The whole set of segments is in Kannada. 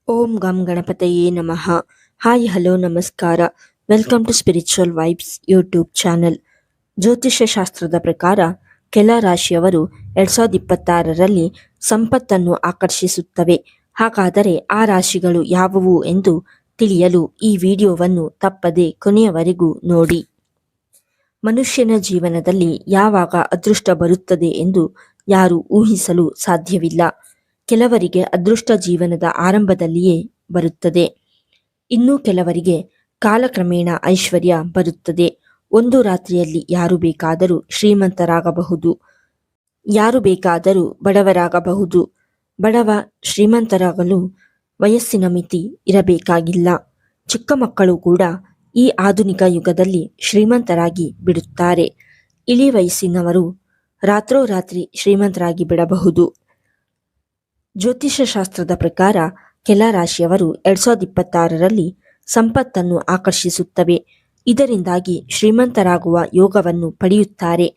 ಓಂ ಗಂ ಗಣಪತಯೇ ನಮಃ. ಹಾಯ್ ಹಲೋ ನಮಸ್ಕಾರ. Welcome to Spiritual Vibes YouTube channel. ಜ್ಯೋತಿಷ್ಯ ಶಾಸ್ತ್ರದ ಪ್ರಕಾರ ಕೆಲ ರಾಶಿಯವರು 2026ರಲ್ಲಿ ಸಂಪತ್ತನ್ನು ಆಕರ್ಷಿಸುತ್ತವೆ. ಹಾಗಾದರೆ ಆ ರಾಶಿಗಳು ಯಾವುವು ಎಂದು ತಿಳಿಯಲು ಈ ವಿಡಿಯೋವನ್ನು ತಪ್ಪದೆ ಕೊನೆಯವರೆಗೂ ನೋಡಿ. ಮನುಷ್ಯನ ಜೀವನದಲ್ಲಿ ಯಾವಾಗ ಅದೃಷ್ಟ ಬರುತ್ತದೆ ಎಂದು ಯಾರೂ ಊಹಿಸಲು ಸಾಧ್ಯವಿಲ್ಲ. ಕೆಲವರಿಗೆ ಅದೃಷ್ಟ ಜೀವನದ ಆರಂಭದಲ್ಲಿಯೇ ಬರುತ್ತದೆ. ಇನ್ನು ಕೆಲವರಿಗೆ ಕಾಲಕ್ರಮೇಣ ಐಶ್ವರ್ಯ ಬರುತ್ತದೆ. ಒಂದು ರಾತ್ರಿಯಲ್ಲಿ ಯಾರು ಬೇಕಾದರೂ ಶ್ರೀಮಂತರಾಗಬಹುದು, ಯಾರು ಬೇಕಾದರೂ ಬಡವರಾಗಬಹುದು. ಬಡವ ಶ್ರೀಮಂತರಾಗಲು ವಯಸ್ಸಿನ ಮಿತಿ ಇರಬೇಕಾಗಿಲ್ಲ. ಚಿಕ್ಕ ಮಕ್ಕಳು ಕೂಡ ಈ ಆಧುನಿಕ ಯುಗದಲ್ಲಿ ಶ್ರೀಮಂತರಾಗಿ ಬಿಡುತ್ತಾರೆ. ಇಳಿ ವಯಸ್ಸಿನವರು ರಾತ್ರೋರಾತ್ರಿ ಶ್ರೀಮಂತರಾಗಿ ಬಿಡಬಹುದು. ಜ್ಯೋತಿಷ್ಯ ಶಾಸ್ತ್ರದ ಪ್ರಕಾರ ಕೆಲ ರಾಶಿಯವರು 2026ರಲ್ಲಿ ಸಂಪತ್ತನ್ನು ಆಕರ್ಷಿಸುತ್ತವೆ. ಇದರಿಂದಾಗಿ ಶ್ರೀಮಂತರಾಗುವ ಯೋಗವನ್ನು ಪಡೆಯುತ್ತಾರೆ.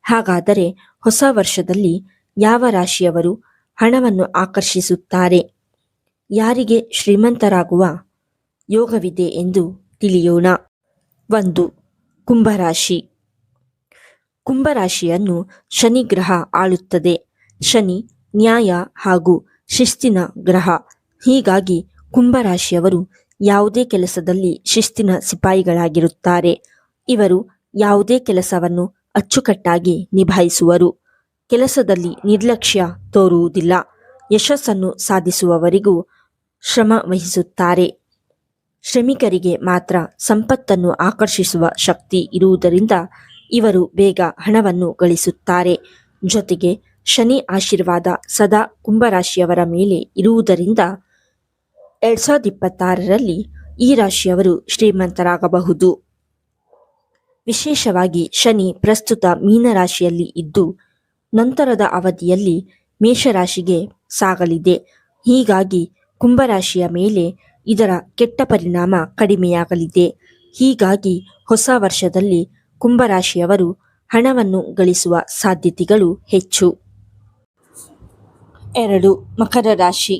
ಹಾಗಾದರೆ ಹೊಸ ವರ್ಷದಲ್ಲಿ ಯಾವ ರಾಶಿಯವರು ಹಣವನ್ನು ಆಕರ್ಷಿಸುತ್ತಾರೆ, ಯಾರಿಗೆ ಶ್ರೀಮಂತರಾಗುವ ಯೋಗವಿದೆ ಎಂದು ತಿಳಿಯೋಣ. 1. ಕುಂಭರಾಶಿ. ಕುಂಭರಾಶಿಯನ್ನು ಶನಿ ಗ್ರಹ ಆಳುತ್ತದೆ. ಶನಿ ನ್ಯಾಯ ಹಾಗೂ ಶಿಸ್ತಿನ ಗ್ರಹ. ಹೀಗಾಗಿ ಕುಂಭರಾಶಿಯವರು ಯಾವುದೇ ಕೆಲಸದಲ್ಲಿ ಶಿಸ್ತಿನ ಸಿಪಾಯಿಗಳಾಗಿರುತ್ತಾರೆ. ಇವರು ಯಾವುದೇ ಕೆಲಸವನ್ನು ಅಚ್ಚುಕಟ್ಟಾಗಿ ನಿಭಾಯಿಸುವರು. ಕೆಲಸದಲ್ಲಿ ನಿರ್ಲಕ್ಷ್ಯ ತೋರುವುದಿಲ್ಲ. ಯಶಸ್ಸನ್ನು ಸಾಧಿಸುವವರೆಗೂ ಶ್ರಮ ವಹಿಸುತ್ತಾರೆ. ಶ್ರಮಿಕರಿಗೆ ಮಾತ್ರ ಸಂಪತ್ತನ್ನು ಆಕರ್ಷಿಸುವ ಶಕ್ತಿ ಇರುವುದರಿಂದ ಇವರು ಬೇಗ ಹಣವನ್ನು ಗಳಿಸುತ್ತಾರೆ. ಜೊತೆಗೆ ಶನಿ ಆಶೀರ್ವಾದ ಸದಾ ಕುಂಭರಾಶಿಯವರ ಮೇಲೆ ಇರುವುದರಿಂದ 2026ರಲ್ಲಿ ಈ ರಾಶಿಯವರು ಶ್ರೀಮಂತರಾಗಬಹುದು. ವಿಶೇಷವಾಗಿ ಶನಿ ಪ್ರಸ್ತುತ ಮೀನರಾಶಿಯಲ್ಲಿ ಇದ್ದು ನಂತರದ ಅವಧಿಯಲ್ಲಿ ಮೇಷರಾಶಿಗೆ ಸಾಗಲಿದೆ. ಹೀಗಾಗಿ ಕುಂಭರಾಶಿಯ ಮೇಲೆ ಇದರ ಕೆಟ್ಟ ಪರಿಣಾಮ ಕಡಿಮೆಯಾಗಲಿದೆ. ಹೀಗಾಗಿ ಹೊಸ ವರ್ಷದಲ್ಲಿ ಕುಂಭರಾಶಿಯವರು ಹಣವನ್ನು ಗಳಿಸುವ ಸಾಧ್ಯತೆಗಳು ಹೆಚ್ಚು. 2. ಮಕರ ರಾಶಿ.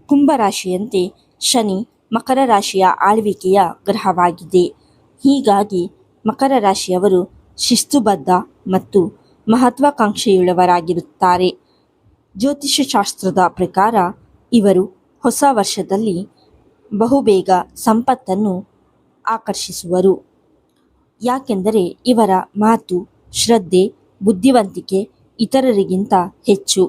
ಕುಂಭರಾಶಿಯಂತೆ ಶನಿ ಮಕರ ರಾಶಿಯ ಆಳ್ವಿಕೆಯ ಗ್ರಹವಾಗಿದೆ. ಹೀಗಾಗಿ ಮಕರ ರಾಶಿಯವರು ಶಿಸ್ತುಬದ್ಧ ಮತ್ತು ಮಹತ್ವಾಕಾಂಕ್ಷೆಯುಳ್ಳವರಾಗಿರುತ್ತಾರೆ. ಜ್ಯೋತಿಷ್ಯ ಶಾಸ್ತ್ರದ ಪ್ರಕಾರ ಇವರು ಹೊಸ ವರ್ಷದಲ್ಲಿ ಬಹುಬೇಗ ಸಂಪತ್ತನ್ನು ಆಕರ್ಷಿಸುವರು. ಯಾಕೆಂದರೆ ಇವರ ಮಾತು, ಶ್ರದ್ಧೆ, ಬುದ್ಧಿವಂತಿಕೆ ಇತರರಿಗಿಂತ ಹೆಚ್ಚು.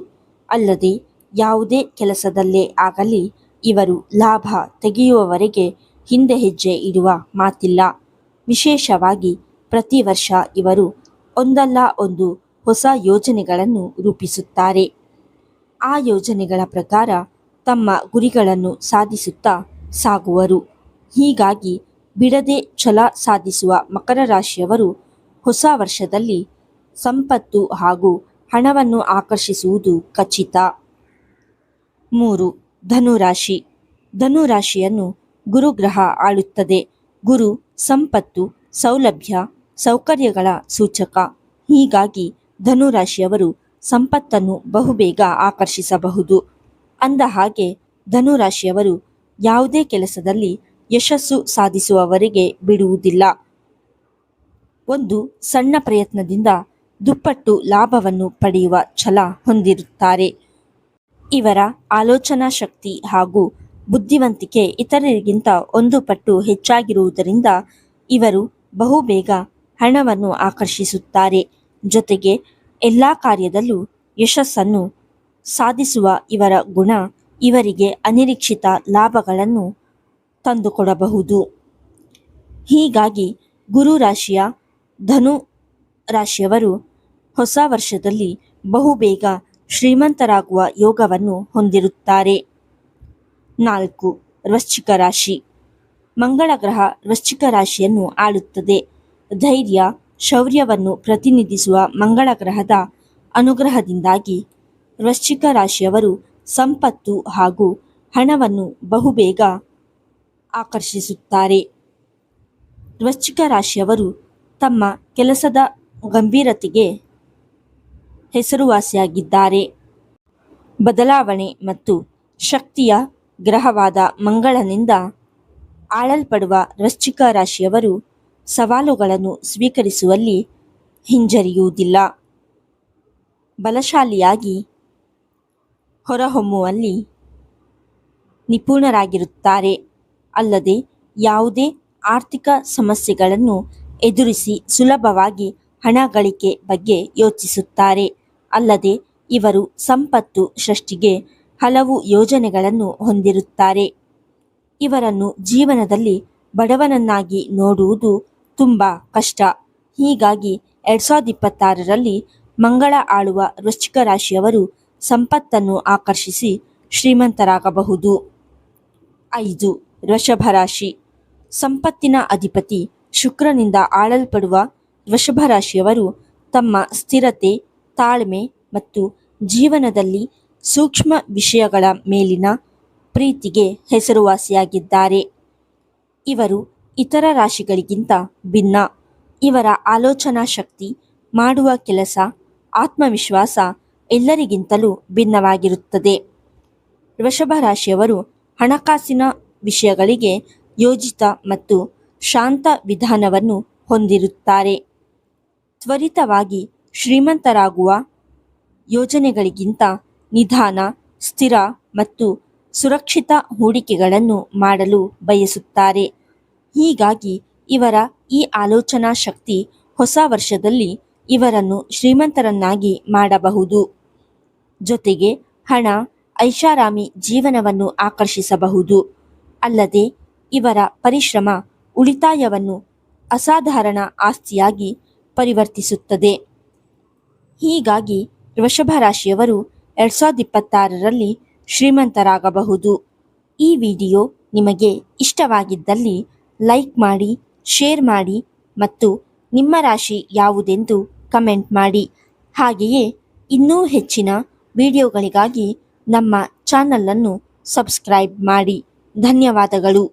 ಅಲ್ಲದೆ ಯಾವುದೇ ಕೆಲಸದಲ್ಲೇ ಆಗಲಿ ಇವರು ಲಾಭ ತೆಗೆಯುವವರೆಗೆ ಹಿಂದೆ ಹೆಜ್ಜೆ ಇಡುವ ಮಾತಿಲ್ಲ. ವಿಶೇಷವಾಗಿ ಪ್ರತಿ ವರ್ಷ ಇವರು ಒಂದಲ್ಲ ಒಂದು ಹೊಸ ಯೋಜನೆಗಳನ್ನು ರೂಪಿಸುತ್ತಾರೆ. ಆ ಯೋಜನೆಗಳ ಪ್ರಕಾರ ತಮ್ಮ ಗುರಿಗಳನ್ನು ಸಾಧಿಸುತ್ತಾ ಸಾಗುವರು. ಹೀಗಾಗಿ ಬಿಡದೆ ಛಲ ಸಾಧಿಸುವ ಮಕರ ರಾಶಿಯವರು ಹೊಸ ವರ್ಷದಲ್ಲಿ ಸಂಪತ್ತು ಹಾಗೂ ಹಣವನ್ನು ಆಕರ್ಷಿಸುವುದು ಖಚಿತ. 3. ಧನುರಾಶಿ. ಧನುರಾಶಿಯನ್ನು ಗುರುಗ್ರಹ ಆಳುತ್ತದೆ. ಗುರು ಸಂಪತ್ತು, ಸೌಲಭ್ಯ, ಸೌಕರ್ಯಗಳ ಸೂಚಕ. ಹೀಗಾಗಿ ಧನುರಾಶಿಯವರು ಸಂಪತ್ತನ್ನು ಬಹುಬೇಗ ಆಕರ್ಷಿಸಬಹುದು. ಅಂದ ಹಾಗೆ ಧನುರಾಶಿಯವರು ಯಾವುದೇ ಕೆಲಸದಲ್ಲಿ ಯಶಸ್ಸು ಸಾಧಿಸುವವರೆಗೆ ಬಿಡುವುದಿಲ್ಲ. ಒಂದು ಸಣ್ಣ ಪ್ರಯತ್ನದಿಂದ ದುಪ್ಪಟ್ಟು ಲಾಭವನ್ನು ಪಡೆಯುವ ಛಲ ಹೊಂದಿರುತ್ತಾರೆ. ಇವರ ಆಲೋಚನಾ ಶಕ್ತಿ ಹಾಗೂ ಬುದ್ಧಿವಂತಿಕೆ ಇತರರಿಗಿಂತ 1 ಪಟ್ಟು ಹೆಚ್ಚಾಗಿರುವುದರಿಂದ ಇವರು ಬಹುಬೇಗ ಹಣವನ್ನು ಆಕರ್ಷಿಸುತ್ತಾರೆ. ಜೊತೆಗೆ ಎಲ್ಲ ಕಾರ್ಯದಲ್ಲೂ ಯಶಸ್ಸನ್ನು ಸಾಧಿಸುವ ಇವರ ಗುಣ ಇವರಿಗೆ ಅನಿರೀಕ್ಷಿತ ಲಾಭಗಳನ್ನು ತಂದುಕೊಡಬಹುದು. ಹೀಗಾಗಿ ಗುರು ರಾಶಿಯ ಧನು ರಾಶಿಯವರು ಹೊಸ ವರ್ಷದಲ್ಲಿ ಬಹುಬೇಗ ಶ್ರೀಮಂತರಾಗುವ ಯೋಗವನ್ನು ಹೊಂದಿರುತ್ತಾರೆ. 4. ವೃಶ್ಚಿಕ ರಾಶಿ. ಮಂಗಳ ಗ್ರಹ ವೃಶ್ಚಿಕ ರಾಶಿಯನ್ನು ಆಳುತ್ತದೆ. ಧೈರ್ಯ, ಶೌರ್ಯವನ್ನು ಪ್ರತಿನಿಧಿಸುವ ಮಂಗಳ ಗ್ರಹದ ಅನುಗ್ರಹದಿಂದಾಗಿ ವೃಶ್ಚಿಕ ರಾಶಿಯವರು ಸಂಪತ್ತು ಹಾಗೂ ಹಣವನ್ನು ಬಹುಬೇಗ ಆಕರ್ಷಿಸುತ್ತಾರೆ. ವೃಶ್ಚಿಕ ರಾಶಿಯವರು ತಮ್ಮ ಕೆಲಸದ ಗಂಭೀರತೆಗೆ ಹೆಸರುವಾಸಿಯಾಗಿದ್ದಾರೆ. ಬದಲಾವಣೆ ಮತ್ತು ಶಕ್ತಿಯ ಗ್ರಹವಾದ ಮಂಗಳನಿಂದ ಆಳಲ್ಪಡುವ ವೃಶ್ಚಿಕ ರಾಶಿಯವರು ಸವಾಲುಗಳನ್ನು ಸ್ವೀಕರಿಸುವಲ್ಲಿ ಹಿಂಜರಿಯುವುದಿಲ್ಲ. ಬಲಶಾಲಿಯಾಗಿ ಹೊರಹೊಮ್ಮುವಲ್ಲಿ ನಿಪುಣರಾಗಿರುತ್ತಾರೆ. ಅಲ್ಲದೆ ಯಾವುದೇ ಆರ್ಥಿಕ ಸಮಸ್ಯೆಗಳನ್ನು ಎದುರಿಸಿ ಸುಲಭವಾಗಿ ಹಣ ಗಳಿಕೆ ಬಗ್ಗೆ ಯೋಚಿಸುತ್ತಾರೆ. ಅಲ್ಲದೆ ಇವರು ಸಂಪತ್ತು ಸೃಷ್ಟಿಗೆ ಹಲವು ಯೋಜನೆಗಳನ್ನು ಹೊಂದಿರುತ್ತಾರೆ. ಇವರನ್ನು ಜೀವನದಲ್ಲಿ ಬಡವನನ್ನಾಗಿ ನೋಡುವುದು ತುಂಬ ಕಷ್ಟ. ಹೀಗಾಗಿ 2026ರಲ್ಲಿ ಮಂಗಳ ಆಳುವ ವೃಶ್ಚಿಕ ರಾಶಿಯವರು ಸಂಪತ್ತನ್ನು ಆಕರ್ಷಿಸಿ ಶ್ರೀಮಂತರಾಗಬಹುದು. 5. ವೃಷಭ ರಾಶಿ. ಸಂಪತ್ತಿನ ಅಧಿಪತಿ ಶುಕ್ರನಿಂದ ಆಳಲ್ಪಡುವ ವೃಷಭ ರಾಶಿಯವರು ತಮ್ಮ ಸ್ಥಿರತೆ, ತಾಳ್ಮೆ ಮತ್ತು ಜೀವನದಲ್ಲಿ ಸೂಕ್ಷ್ಮ ವಿಷಯಗಳ ಮೇಲಿನ ಪ್ರೀತಿಗೆ ಹೆಸರುವಾಸಿಯಾಗಿದ್ದಾರೆ. ಇವರು ಇತರ ರಾಶಿಗಳಿಗಿಂತ ಭಿನ್ನ. ಇವರ ಆಲೋಚನಾ ಶಕ್ತಿ, ಮಾಡುವ ಕೆಲಸ, ಆತ್ಮವಿಶ್ವಾಸ ಎಲ್ಲರಿಗಿಂತಲೂ ಭಿನ್ನವಾಗಿರುತ್ತದೆ. ವೃಷಭ ರಾಶಿಯವರು ಹಣಕಾಸಿನ ವಿಷಯಗಳಿಗೆ ಯೋಜಿತ ಮತ್ತು ಶಾಂತ ವಿಧಾನವನ್ನು ಹೊಂದಿರುತ್ತಾರೆ. ತ್ವರಿತವಾಗಿ ಶ್ರೀಮಂತರಾಗುವ ಯೋಜನೆಗಳಿಗಿಂತ ನಿಧಾನ, ಸ್ಥಿರ ಮತ್ತು ಸುರಕ್ಷಿತ ಹೂಡಿಕೆಗಳನ್ನು ಮಾಡಲು ಬಯಸುತ್ತಾರೆ. ಹೀಗಾಗಿ ಇವರ ಈ ಆಲೋಚನಾ ಶಕ್ತಿ ಹೊಸ ವರ್ಷದಲ್ಲಿ ಇವರನ್ನು ಶ್ರೀಮಂತರನ್ನಾಗಿ ಮಾಡಬಹುದು. ಜೊತೆಗೆ ಹಣ, ಐಷಾರಾಮಿ ಜೀವನವನ್ನು ಆಕರ್ಷಿಸಬಹುದು. ಅಲ್ಲದೆ ಇವರ ಪರಿಶ್ರಮ ಉಳಿತಾಯವನ್ನು ಅಸಾಧಾರಣ ಆಸ್ತಿಯಾಗಿ ಪರಿವರ್ತಿಸುತ್ತದೆ. ಹೀಗಾಗಿ ವೃಷಭ ರಾಶಿಯವರು 2026ರಲ್ಲಿ ಶ್ರೀಮಂತರಾಗಬಹುದು. ಈ ವಿಡಿಯೋ ನಿಮಗೆ ಇಷ್ಟವಾಗಿದ್ದಲ್ಲಿ ಲೈಕ್ ಮಾಡಿ, ಶೇರ್ ಮಾಡಿ ಮತ್ತು ನಿಮ್ಮ ರಾಶಿ ಯಾವುದೆಂದು ಕಮೆಂಟ್ ಮಾಡಿ. ಹಾಗೆಯೇ ಇನ್ನೂ ಹೆಚ್ಚಿನ ವಿಡಿಯೋಗಳಿಗಾಗಿ ನಮ್ಮ ಚಾನಲನ್ನು ಸಬ್ಸ್ಕ್ರೈಬ್ ಮಾಡಿ. ಧನ್ಯವಾದಗಳು.